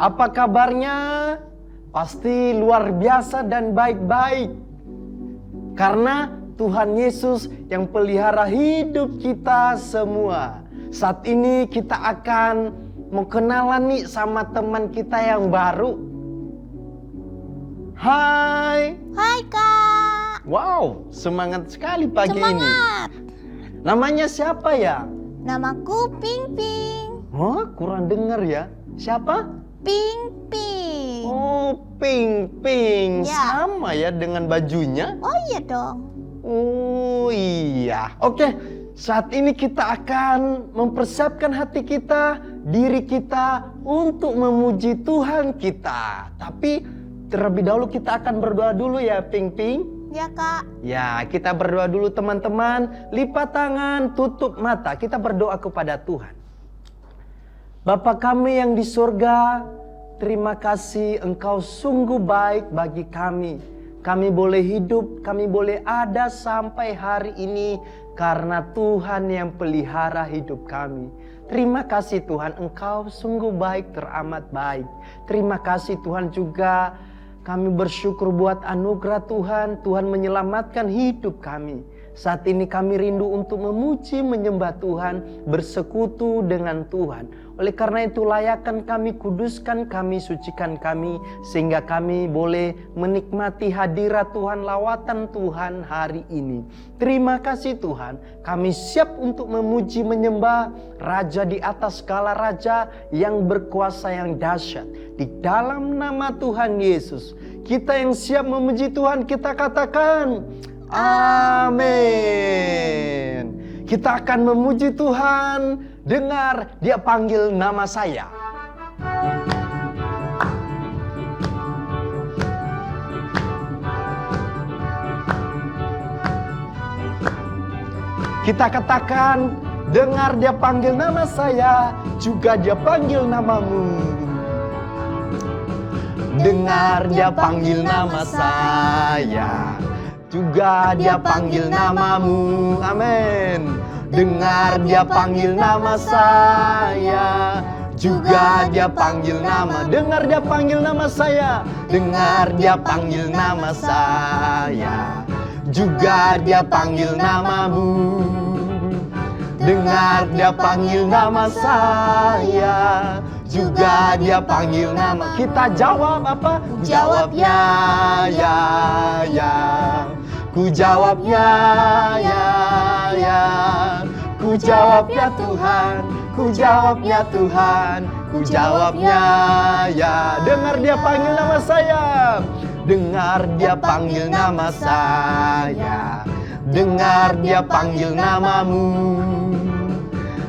Apa kabarnya? Pasti luar biasa dan baik-baik. Karena Tuhan Yesus yang pelihara hidup kita semua. Saat ini kita akan mau kenalan nih sama teman kita yang baru. Hai. Hai Kak. Wow, semangat sekali pagi ini. Semangat. Namanya siapa ya? Namaku Ping Ping. Oh, kurang dengar ya. Siapa? Ping Ping. Oh, Ping Ping. Ya. Sama ya dengan bajunya. Oh iya dong. Oh iya. Oke, saat ini kita akan mempersiapkan hati kita, diri kita untuk memuji Tuhan kita. Tapi terlebih dahulu kita akan berdoa dulu ya, Ping Ping. Ya Kak. Ya, kita berdoa dulu teman-teman. Lipat tangan, tutup mata. Kita berdoa kepada Tuhan. Bapa kami yang di surga, terima kasih Engkau sungguh baik bagi kami. Kami boleh hidup, kami boleh ada sampai hari ini karena Tuhan yang pelihara hidup kami. Terima kasih Tuhan, Engkau sungguh baik, teramat baik. Terima kasih Tuhan juga, kami bersyukur buat anugerah Tuhan. Tuhan menyelamatkan hidup kami. Saat ini kami rindu untuk memuji, menyembah Tuhan, bersekutu dengan Tuhan. Oleh karena itu layakkan kami, kuduskan kami, sucikan kami, sehingga kami boleh menikmati hadirat Tuhan, lawatan Tuhan hari ini. Terima kasih Tuhan, kami siap untuk memuji, menyembah Raja di atas segala raja yang berkuasa yang dahsyat. Di dalam nama Tuhan Yesus, kita yang siap memuji Tuhan, kita katakan amin. Kita akan memuji Tuhan. Dengar, Dia panggil nama saya. Kita katakan, dengar Dia panggil nama saya, juga Dia panggil namamu. Dengar Dia panggil nama saya, juga Dia panggil namamu. Amin. Dengar Dia panggil nama saya, juga Dia panggil nama. Dengar Dia panggil nama saya, dengar Dia panggil nama saya, juga Dia panggil namamu. Dengar Dia panggil nama saya, juga Dia panggil nama. Kita jawab apa? Jawabnya ya, ya. Ku jawabnya ya, ya. Ku jawab ya Tuhan, ku jawab ya Tuhan, ku jawabnya ya. Dengar Dia panggil nama saya, dengar Dia panggil nama saya, dengar Dia panggil namamu.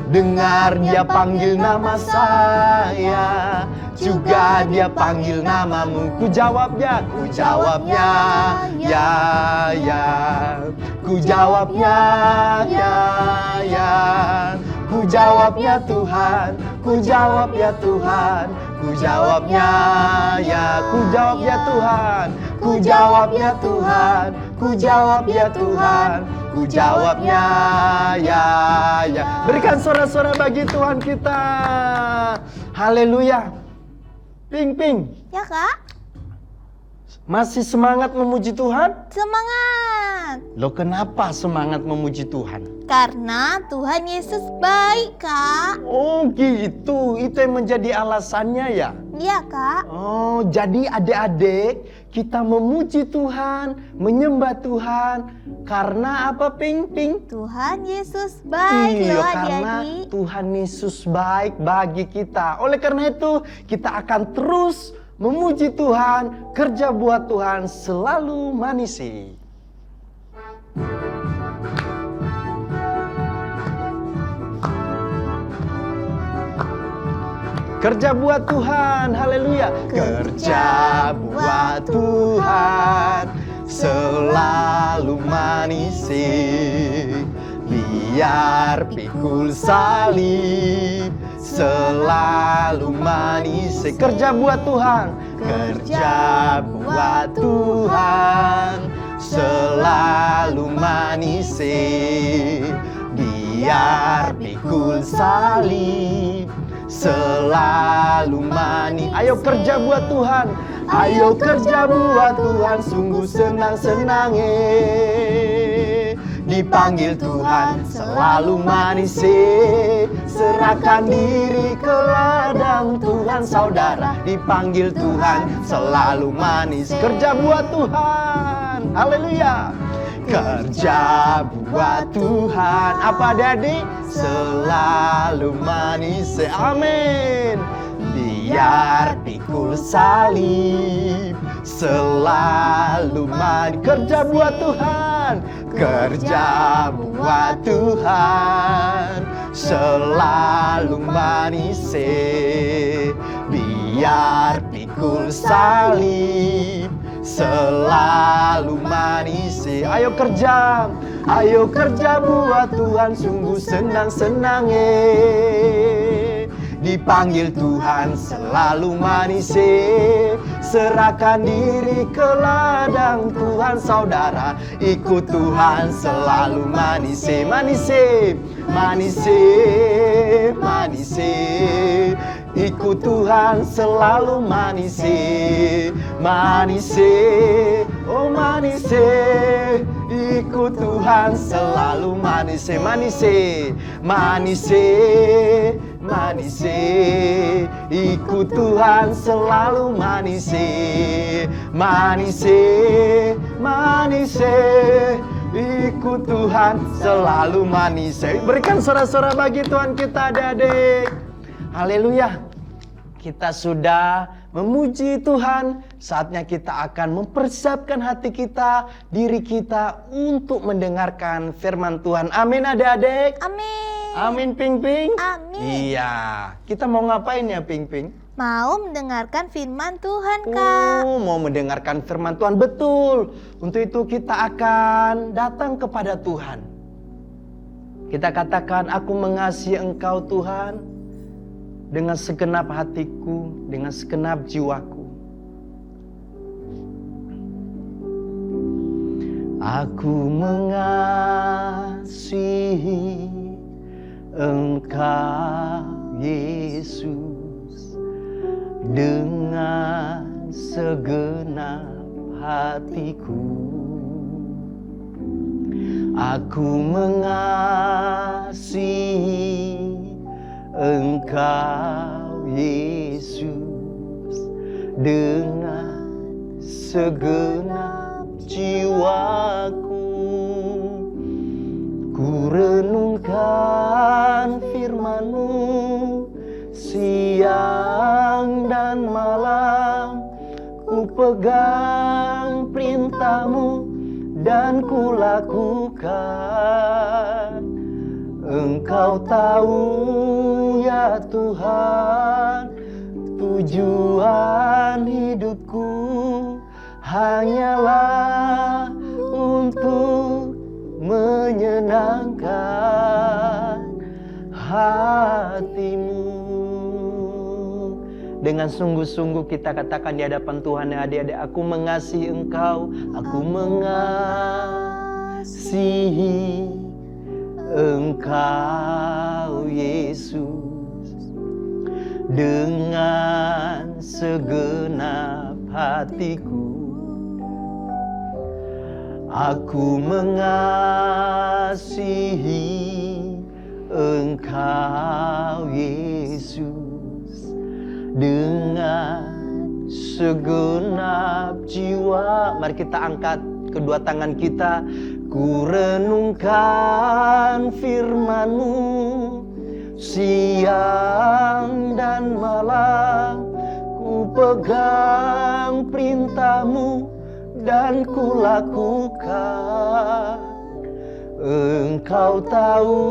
Dengar Dia panggil nama saya, juga Dia panggil namamu. Ku jawabnya ya, ya. Ku jawabnya ya, ya. Ku jawab ya Tuhan, ku jawab ya Tuhan, ku jawabnya ya. Ku jawab ya Tuhan, ku jawab ya Tuhan, ku jawab ya Tuhan, ku jawabnya ya, ya. Berikan sorak-sorai bagi Tuhan kita. Haleluya. Ping Ping, Ya Kak. masih semangat memuji Tuhan? Semangat. Loh, kenapa semangat memuji Tuhan? Karena Tuhan Yesus baik Kak. Oh gitu, itu yang menjadi alasannya ya? Iya Kak. Oh, jadi adik-adik, kita memuji Tuhan, menyembah Tuhan. Karena apa, Ping Ping? Tuhan Yesus baik Iya, loh karena adik-adik. Tuhan Yesus baik bagi kita. Oleh karena itu, kita akan terus memuji Tuhan, kerja buat Tuhan, selalu manisi. Kerja buat Tuhan, haleluya. Kerja buat Tuhan, selalu manisi. Biar pikul salib, selalu manisi. Kerja buat Tuhan, kerja buat Tuhan, selalu manisi. Biar pikul salib, selalu manis. Ayo kerja buat Tuhan, ayo kerja buat Tuhan, sungguh senang-senangnya. Dipanggil Tuhan selalu manis. Serahkan diri ke ladang Tuhan saudara. Dipanggil Tuhan selalu manis. Kerja buat Tuhan. Haleluya. Kerja buat Tuhan. Apa adik? Selalu manis. Amin. Biar pikul salib selalu manis. Kerja buat Tuhan. Kerja buat Tuhan selalu manis. Biar pikul salib selalu manis. Ayo kerja buat Tuhan, sungguh senang-senangnya. Dipanggil Tuhan selalu manis. Serahkan diri ke ladang Tuhan saudara. Ikut Tuhan selalu manis. Manis, manis, manis. Ikut Tuhan selalu manis. Manis, oh manis. Ikut Tuhan selalu manis. Manis, manis, manis. Ikut Tuhan selalu manis. Manis, manis. Ikut Tuhan selalu manis. Berikan sorak-sorak bagi Tuhan kita adik-adik. Haleluya. Kita sudah memuji Tuhan. Saatnya kita akan mempersiapkan hati kita, diri kita untuk mendengarkan firman Tuhan. Amin adik-adik. Amin. Amin Ping-Ping. Amin. Iya. Kita mau ngapain ya Ping-Ping? Mau mendengarkan firman Tuhan, Kak. Oh, mau mendengarkan firman Tuhan. Betul. Untuk itu kita akan datang kepada Tuhan. Kita katakan, aku mengasihi Engkau Tuhan dengan segenap hatiku, dengan segenap jiwaku. Aku mengasihi Engkau Yesus dengan segenap hatiku. Aku mengasihi Engkau Yesus dengan segenap jiwaku. Ku renungkan firman-Mu siang dan malam. Ku pegang perintah-Mu dan ku lakukan. Engkau tahu ya Tuhan, tujuan hidupku hanyalah untuk menyenangkan hati-Mu. Dengan sungguh-sungguh kita katakan di hadapan Tuhan ya adik-adik, aku mengasihi Engkau, aku mengasihi Engkau Yesus dengan segenap hatiku. Aku mengasihi Engkau Yesus dengan segenap jiwa. Mari kita angkat kedua tangan kita. Ku renungkan firman-Mu siang dan malam. Ku pegang perintah-Mu dan ku lakukan. Engkau tahu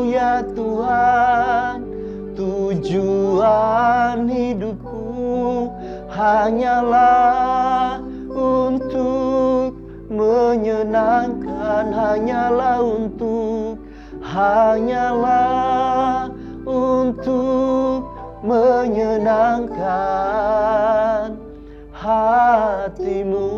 ya Tuhan, tujuan hidupku hanyalah untuk menyenangkan, hanyalah untuk menyenangkan hati-Mu.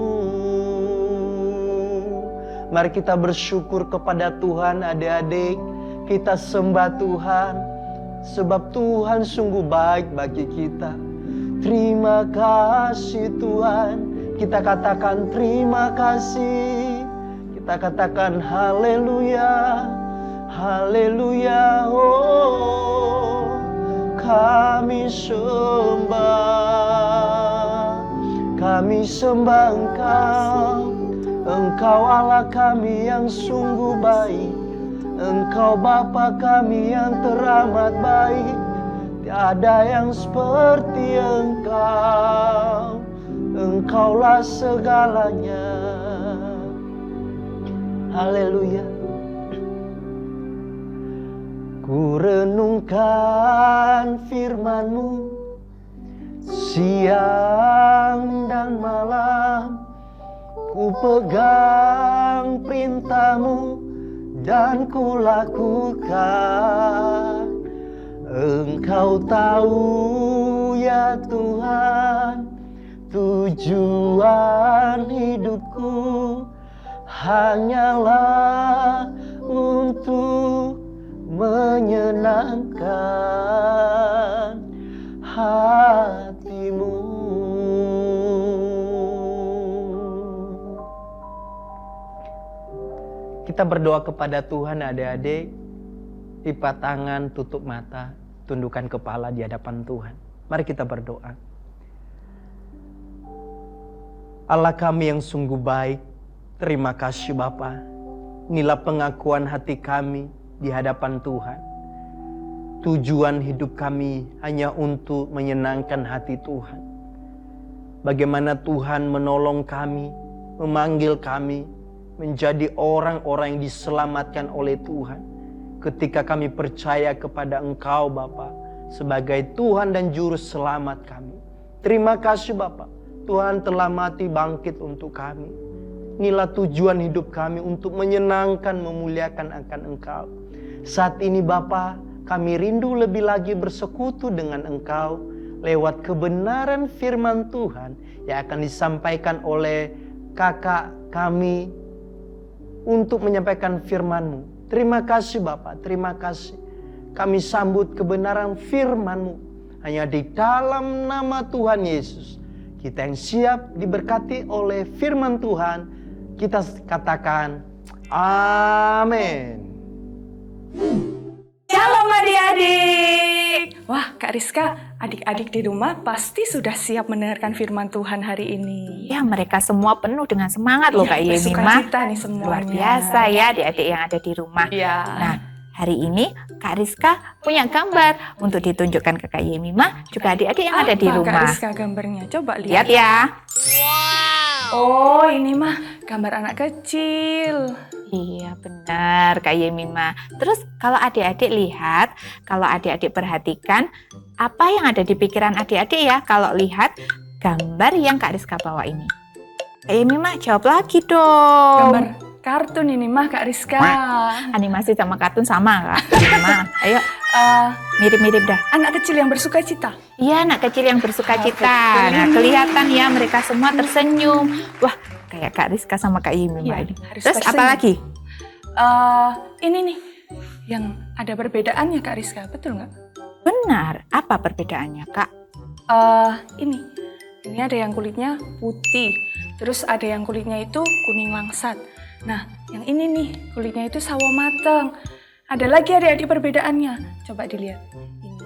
Mari kita bersyukur kepada Tuhan adik-adik. Kita sembah Tuhan. sebab Tuhan sungguh baik bagi kita. Terima kasih Tuhan. Kita katakan terima kasih. Kita katakan haleluya. Haleluya. Oh, kami sembah Engkau. Engkau Allah kami yang sungguh baik. Engkau Bapa kami yang teramat baik. Tiada yang seperti Engkau. Engkaulah segalanya. Haleluya. Ku renungkan firman-Mu siang dan malam. Ku pegang perintah-Mu dan ku lakukan. Engkau tahu ya Tuhan, tujuan hidupku hanyalah untuk menyenangkan hati-Mu. Kita berdoa kepada Tuhan, adik-adik. Lipat tangan, tutup mata, tundukkan kepala di hadapan Tuhan. Mari kita berdoa. Allah kami yang sungguh baik, terima kasih Bapa. Inilah pengakuan hati kami di hadapan Tuhan. Tujuan hidup kami hanya untuk menyenangkan hati Tuhan. Bagaimana Tuhan menolong kami, memanggil kami menjadi orang-orang yang diselamatkan oleh Tuhan. Ketika kami percaya kepada Engkau Bapa sebagai Tuhan dan Juru Selamat kami. Terima kasih Bapa, Tuhan telah mati bangkit untuk kami. Inilah tujuan hidup kami untuk menyenangkan, memuliakan akan Engkau. Saat ini Bapa, kami rindu lebih lagi bersekutu dengan Engkau lewat kebenaran firman Tuhan yang akan disampaikan oleh kakak kami untuk menyampaikan firman-Mu. Terima kasih Bapa, terima kasih. Kami sambut kebenaran firman-Mu. Hanya di dalam nama Tuhan Yesus. Kita yang siap diberkati oleh firman Tuhan. Kita katakan, amin. Shalom adik-adik. Wah Kak Rizka, adik-adik di rumah pasti sudah siap mendengarkan firman Tuhan hari ini. Ya, mereka semua penuh dengan semangat loh Kak Yemima. Bersukacita nih semuanya. Luar biasa ya adik-adik yang ada di rumah. Iya. Nah, hari ini Kak Rizka punya gambar untuk ditunjukkan ke Kak Yemima, juga adik-adik yang ada di Apa rumah. Kak Rizka gambarnya? Coba Lihat lihat. ya. Oh, ini mah gambar anak kecil. Iya benar Kak Yemima. Terus kalau adik-adik lihat, kalau adik-adik perhatikan, apa yang ada di pikiran adik-adik ya kalau lihat gambar yang Kak Rizka bawa ini? Kak Yemima jawab lagi dong. Gambar kartun ini mah Kak Rizka. Animasi sama kartun sama Kak Yemima. Ayo, mirip-mirip dah. Anak kecil yang bersuka cita. Iya, anak kecil yang bersuka cita. Betul. Nah, kelihatan ya mereka semua tersenyum. Wah, kayak Kak Rizka sama Kak Yemima Iya, ini. harus Terus tersenyum. apa lagi? Ini nih, yang ada perbedaannya Kak Rizka, betul nggak? Benar. Apa perbedaannya, Kak? Ini ada yang kulitnya putih, terus ada yang kulitnya itu kuning langsat. Nah, yang ini nih, kulitnya itu sawo mateng. Ada lagi adik-adik perbedaannya. Coba dilihat.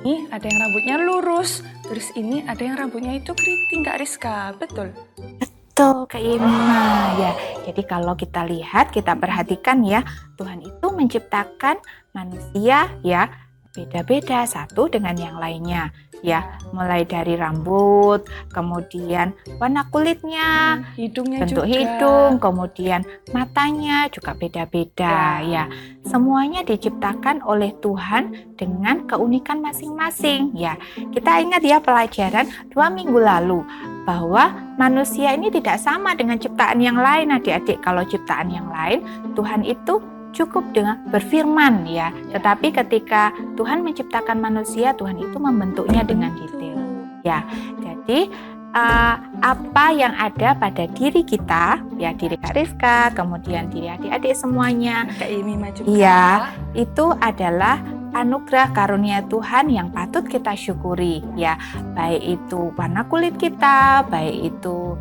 Ini ada yang rambutnya lurus, terus ini ada yang rambutnya itu keriting Kak Rizka, betul? Betul, Kak Yemima. Ya, jadi kalau kita lihat, kita perhatikan ya, Tuhan itu menciptakan manusia ya beda-beda satu dengan yang lainnya. Ya, mulai dari rambut, kemudian warna kulitnya, Hidungnya bentuk juga. hidung, kemudian matanya juga beda-beda ya. Semuanya diciptakan oleh Tuhan dengan keunikan masing-masing ya. Kita ingat ya pelajaran 2 minggu lalu bahwa manusia ini tidak sama dengan ciptaan yang lain adik-adik. Kalau ciptaan yang lain, Tuhan itu cukup dengan berfirman ya. Tetapi ketika Tuhan menciptakan manusia, Tuhan itu membentuknya dengan detail. Ya, jadi apa yang ada pada diri kita, ya diri Kak Rizka, kemudian diri adik-adik semuanya, Kak Yemima juga. iya, itu adalah anugerah karunia Tuhan yang patut kita syukuri, ya, baik itu warna kulit kita, baik itu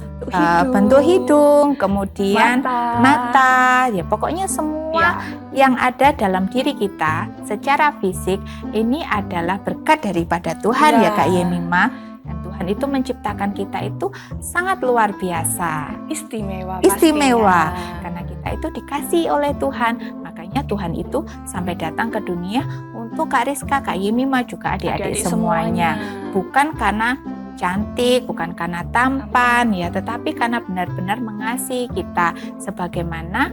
bentuk hidung, kemudian mata, ya pokoknya semua yang ada dalam diri kita secara fisik ini adalah berkat daripada Tuhan, ya Kak Yemima. Dan Tuhan itu menciptakan kita itu sangat luar biasa, Istimewa karena kita itu dikasihi oleh Tuhan. Makanya Tuhan itu sampai datang ke dunia untuk Kak Rizka, Kak Yemima, juga adik-adik semuanya. Bukan karena cantik, bukan karena tampan, ya, tetapi karena benar-benar mengasihi kita sebagaimana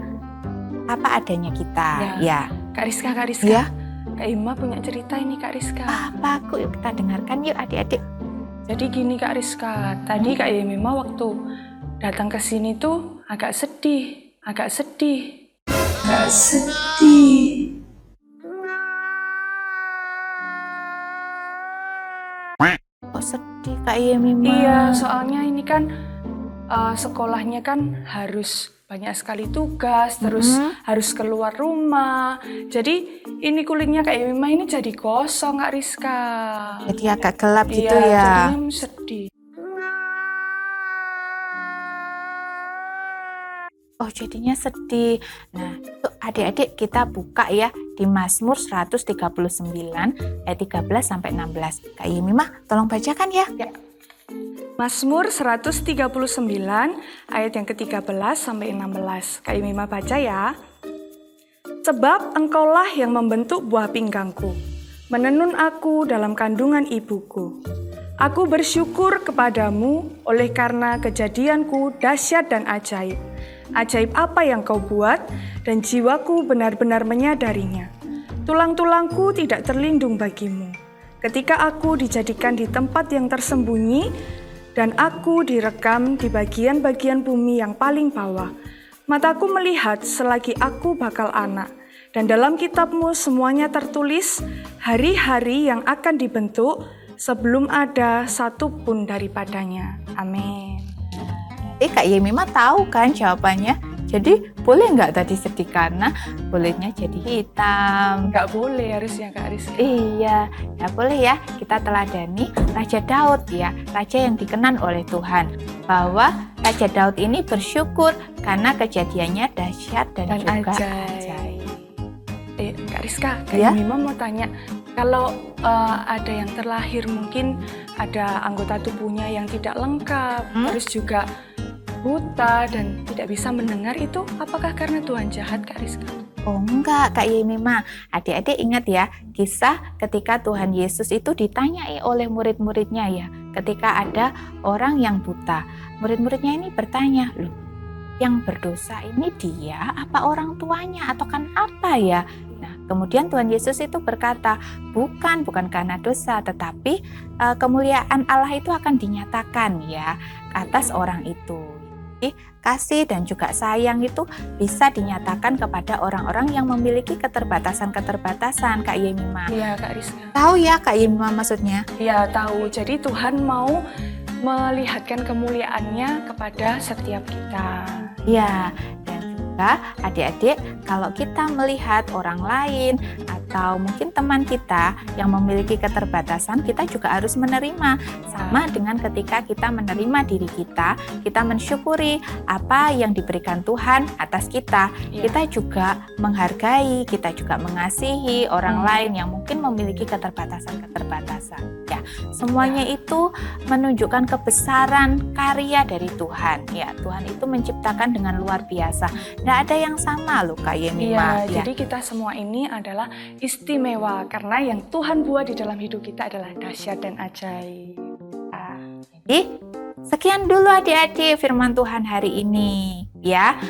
apa adanya kita. Ya. Kak Rizka, Ya. Kak Ima punya cerita ini Kak Rizka. Apa aku? Yuk kita dengarkan yuk adik-adik. Jadi gini Kak Rizka, tadi Kak Yemima waktu datang ke sini tuh agak sedih. Kok sedih Kak Yemima? Iya, soalnya ini kan sekolahnya kan harus banyak sekali tugas, terus harus keluar rumah. Jadi ini kulitnya Kak Yemima ini jadi gosong Kak Rizka. Jadi agak gelap gitu Iya, ya. jadinya sedih. Oh, jadinya sedih. Nah, tuh adik-adik kita buka ya di Mazmur 139 ayat 13 sampai 16. Kak Yemima, tolong bacakan ya. Mazmur 139 ayat yang ke-13 sampai 16. Kak Yemima baca ya. Sebab engkaulah yang membentuk buah pinggangku, menenun aku dalam kandungan ibuku. Aku bersyukur kepadamu oleh karena kejadianku dahsyat dan ajaib. Ajaib apa yang kau buat, dan jiwaku benar-benar menyadarinya. Tulang-tulangku tidak terlindung bagimu. Ketika aku dijadikan di tempat yang tersembunyi, dan aku direkam di bagian-bagian bumi yang paling bawah. Mataku melihat selagi aku bakal anak, dan dalam kitabmu semuanya tertulis hari-hari yang akan dibentuk sebelum ada satu pun daripadanya. Amin. Kak Yemima tahu kan jawabannya? Jadi boleh nggak tadi sedih karena kulitnya jadi hitam? Nggak boleh harusnya Kak Rizka. Iya, nggak boleh ya. Kita teladani Raja Daud ya, raja yang dikenan oleh Tuhan. Bahwa Raja Daud ini bersyukur karena kejadiannya dahsyat dan juga ajaib. Kak Rizka, Kak Ya? Yemima mau tanya, kalau ada yang terlahir mungkin ada anggota tubuhnya yang tidak lengkap, terus juga buta dan tidak bisa mendengar, itu apakah karena Tuhan jahat Kak Rizka? Oh enggak Kak Yemima, adik-adik ingat ya kisah ketika Tuhan Yesus itu ditanyai oleh murid-muridnya ya, ketika ada orang yang buta. Murid-muridnya ini bertanya, loh yang berdosa ini dia apa orang tuanya atau kan apa ya? Nah kemudian Tuhan Yesus itu berkata, bukan karena dosa, tetapi kemuliaan Allah itu akan dinyatakan ya atas orang itu. Jadi, kasih dan juga sayang itu bisa dinyatakan kepada orang-orang yang memiliki keterbatasan-keterbatasan, Kak Yemima. Iya Kak Rizka. Tahu ya Kak Yemima maksudnya? Iya tahu, jadi Tuhan mau melihatkan kemuliaannya kepada setiap kita. Ya, dan juga adik-adik kalau kita melihat orang lain atau mungkin teman kita yang memiliki keterbatasan, kita juga harus menerima. Sama dengan ketika kita menerima diri kita mensyukuri apa yang diberikan Tuhan atas kita. Kita juga menghargai, kita juga mengasihi orang lain yang mungkin memiliki keterbatasan-keterbatasan. Ya, semuanya itu menunjukkan kebesaran karya dari Tuhan. Ya, Tuhan itu menciptakan dengan luar biasa. Tidak ada yang sama loh Kak Yemima. Iya, jadi kita semua ini adalah istimewa karena yang Tuhan buat di dalam hidup kita adalah dahsyat dan ajaib. Jadi sekian dulu adik-adik firman Tuhan hari ini ya.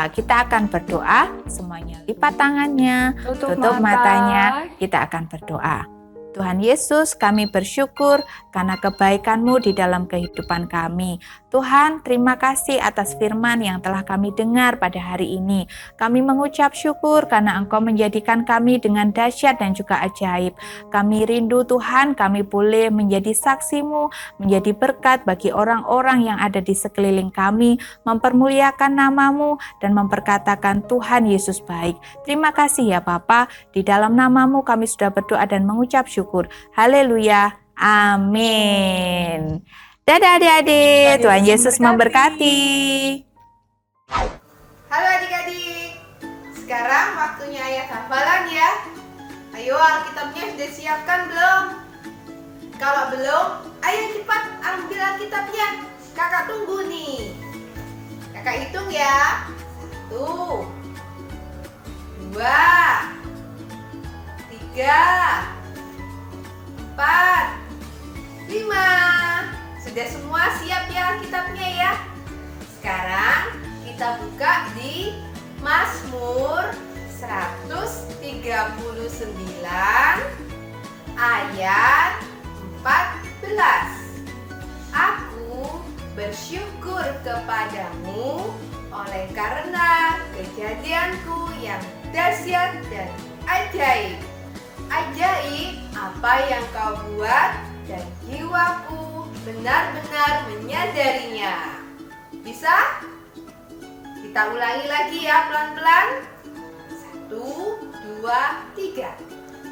Kita akan berdoa, semuanya lipat tangannya, tutup matanya, kita akan berdoa. Tuhan Yesus, kami bersyukur karena kebaikan-Mu di dalam kehidupan kami. Tuhan, terima kasih atas firman yang telah kami dengar pada hari ini. Kami mengucap syukur karena Engkau menjadikan kami dengan dahsyat dan juga ajaib. Kami rindu Tuhan, kami boleh menjadi saksi-Mu, menjadi berkat bagi orang-orang yang ada di sekeliling kami, mempermuliakan nama-Mu dan memperkatakan Tuhan Yesus baik. Terima kasih ya Bapa, di dalam nama-Mu kami sudah berdoa dan mengucap syukur. Haleluya, amin. Dadah adik-adik, Tuhan Yesus memberkati. Halo adik-adik, sekarang waktunya ayat hafalan ya. Ayo, Alkitabnya sudah siapkan belum? Kalau belum, ayo cepat ambil Alkitabnya. Kakak tunggu nih. Kakak hitung ya. 1, 2, 3, 4, 5. Sudah semua siap ya Alkitabnya ya? Sekarang kita buka di Mazmur 139 ayat 14. Aku bersyukur kepadamu oleh karena kejadianku yang dahsyat dan ajaib. Ajaib apa yang kau buat dan jiwaku benar-benar menyadarinya. Bisa? Kita ulangi lagi ya pelan-pelan. 1, 2, 3.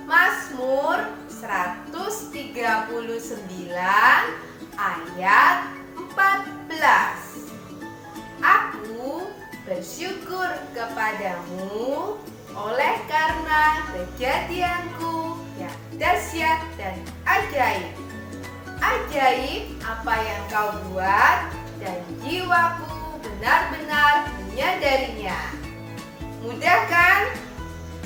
Mazmur 139 ayat 14. Aku bersyukur kepadamu oleh karena kejadianku yang dahsyat dan ajaib. Ajaib apa yang kau buat dan jiwaku benar-benar menyadarinya. Mudah kan?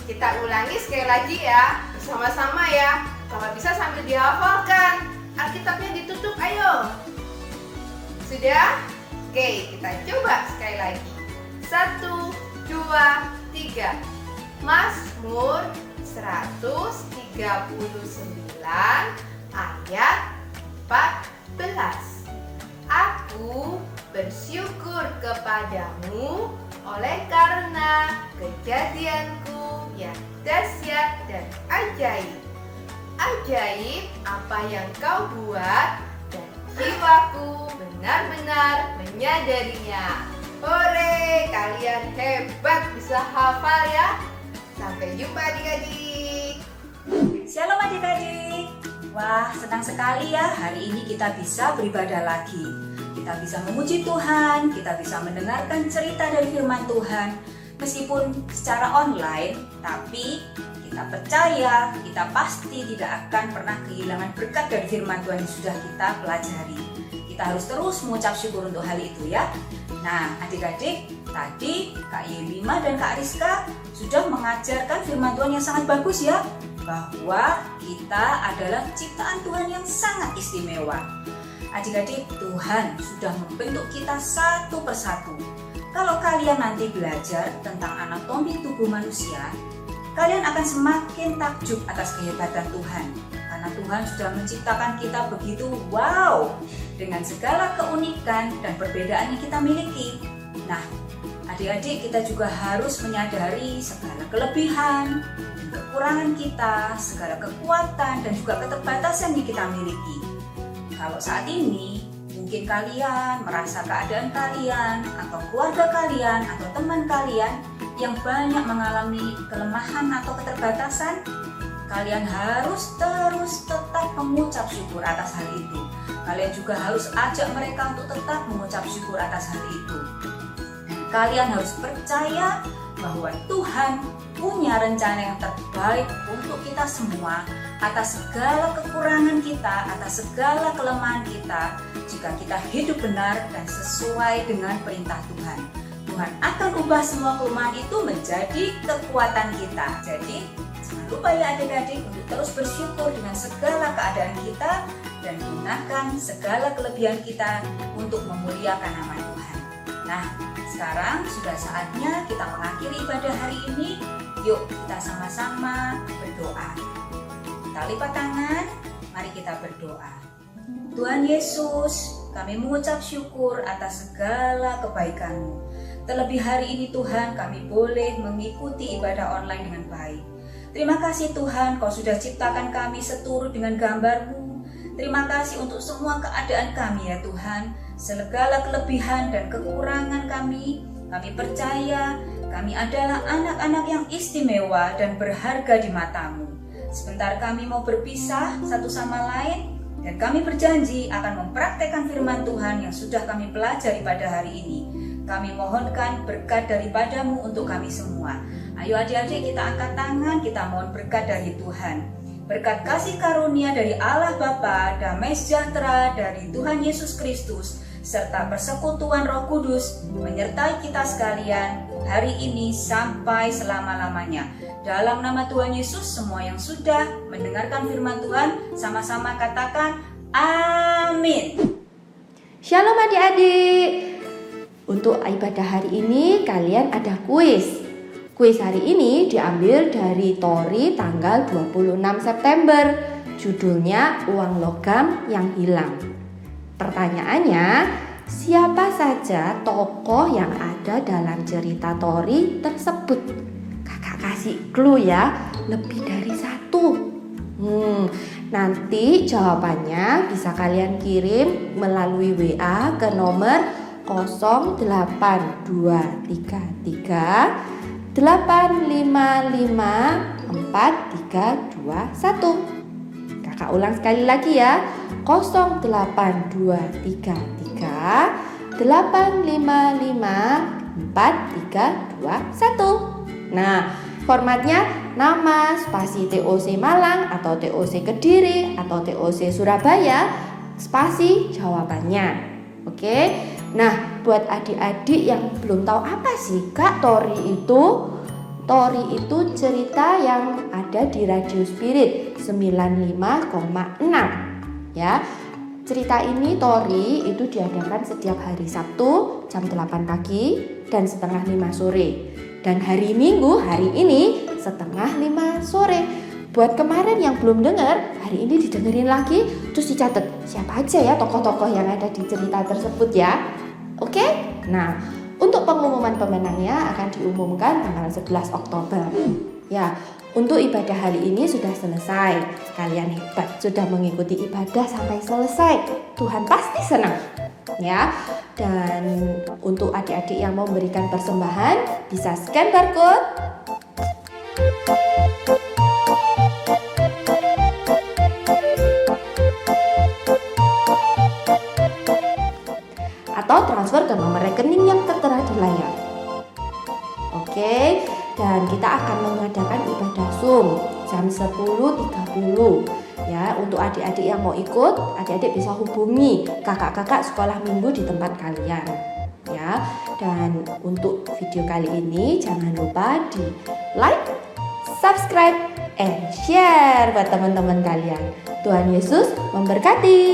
Kita ulangi sekali lagi ya, bersama-sama ya. Kalau bisa sambil dihafalkan. Alkitabnya ditutup, ayo. Sudah? Oke, kita coba sekali lagi. 1, 2, 3. Mazmur 139 ayat 14. Aku bersyukur kepadamu oleh karena kejadianku yang dahsyat dan ajaib. Ajaib apa yang kau buat dan jiwaku benar-benar menyadarinya. Hore, kalian hebat bisa hafal ya. Sampai jumpa adik-adik. Shalom adik-adik. Wah, senang sekali ya hari ini kita bisa beribadah lagi. Kita bisa memuji Tuhan, kita bisa mendengarkan cerita dari firman Tuhan. Meskipun secara online, tapi kita percaya, kita pasti tidak akan pernah kehilangan berkat dari firman Tuhan yang sudah kita pelajari. Kita harus terus mengucap syukur untuk hal itu ya. Nah, adik-adik, tadi Kak Yelima dan Kak Rizka sudah mengajarkan firman Tuhan yang sangat bagus ya, bahwa kita adalah ciptaan Tuhan yang sangat istimewa. Adik-adik, Tuhan sudah membentuk kita satu persatu. Kalau kalian nanti belajar tentang anatomi tubuh manusia, kalian akan semakin takjub atas kehebatan Tuhan. Karena Tuhan sudah menciptakan kita begitu wow, dengan segala keunikan dan perbedaan yang kita miliki. Nah, adik-adik, kita juga harus menyadari segala kelebihan, kekurangan kita, segala kekuatan dan juga keterbatasan yang kita miliki. Kalau saat ini mungkin kalian merasa keadaan kalian atau keluarga kalian atau teman kalian yang banyak mengalami kelemahan atau keterbatasan, kalian harus terus tetap mengucap syukur atas hal itu. Kalian juga harus ajak mereka untuk tetap mengucap syukur atas hal itu. Dan kalian harus percaya bahwa Tuhan punya rencana yang terbaik untuk kita semua atas segala kekurangan kita, atas segala kelemahan kita. Jika kita hidup benar dan sesuai dengan perintah Tuhan, Tuhan akan ubah semua kelemahan itu menjadi kekuatan kita. Jadi jangan lupa ya adik-adik untuk terus bersyukur dengan segala keadaan kita dan gunakan segala kelebihan kita untuk memuliakan nama Tuhan. Nah, sekarang sudah saatnya kita mengakhiri ibadah hari ini. Yuk kita sama-sama berdoa. Kita lipat tangan, mari kita berdoa. Tuhan Yesus, kami mengucap syukur atas segala kebaikan-Mu. Terlebih hari ini Tuhan, kami boleh mengikuti ibadah online dengan baik. Terima kasih Tuhan, Kau sudah ciptakan kami seturut dengan gambar-Mu. Terima kasih untuk semua keadaan kami ya Tuhan. Segala kelebihan dan kekurangan kami percaya kami adalah anak-anak yang istimewa dan berharga di mata-Mu. Sebentar kami mau berpisah satu sama lain, dan kami berjanji akan mempraktekkan firman Tuhan yang sudah kami pelajari pada hari ini. Kami mohonkan berkat daripada-Mu untuk kami semua. Ayo adik-adik kita angkat tangan, kita mohon berkat dari Tuhan. Berkat kasih karunia dari Allah Bapa, damai sejahtera dari Tuhan Yesus Kristus, serta persekutuan Roh Kudus menyertai kita sekalian hari ini sampai selama-lamanya. Dalam nama Tuhan Yesus, semua yang sudah mendengarkan firman Tuhan sama-sama katakan amin. Shalom adik-adik. Untuk ibadah hari ini kalian ada kuis. Kuis hari ini diambil dari Tori tanggal 26 September. Judulnya Uang Logam yang Hilang. Pertanyaannya, siapa saja tokoh yang ada dalam cerita Tori tersebut? Kakak kasih clue ya, lebih dari satu. Nanti jawabannya bisa kalian kirim melalui WA ke nomor 08233 8554321. Kakak ulang sekali lagi ya, 08233 8554321. Nah, formatnya nama, spasi TOC Malang atau TOC Kediri atau TOC Surabaya, spasi jawabannya. Oke. Nah, buat adik-adik yang belum tahu apa sih Kak Tori itu? Tori itu cerita yang ada di Radio Spirit 95,6 ya. Cerita ini Tori itu diadakan setiap hari Sabtu jam 8 pagi dan setengah 5 sore. Dan hari Minggu hari ini setengah 5 sore. Buat kemarin yang belum dengar, hari ini didengerin lagi, terus dicatat siapa aja ya tokoh-tokoh yang ada di cerita tersebut ya. Oke? Nah, untuk pengumuman pemenangnya akan diumumkan tanggal 11 Oktober. Ya, untuk ibadah hari ini sudah selesai. Kalian hebat, sudah mengikuti ibadah sampai selesai. Tuhan pasti senang. Ya. Dan untuk adik-adik yang mau memberikan persembahan, bisa scan barcode. Atau transfer ke nomor rekening yang tertera di layar. Oke, dan kita akan mengadakan ibadah Zoom jam 10.30 ya. Untuk adik-adik yang mau ikut, adik-adik bisa hubungi kakak-kakak sekolah minggu di tempat kalian ya. Dan untuk video kali ini jangan lupa di like, subscribe, and share buat teman-teman kalian. Tuhan Yesus memberkati.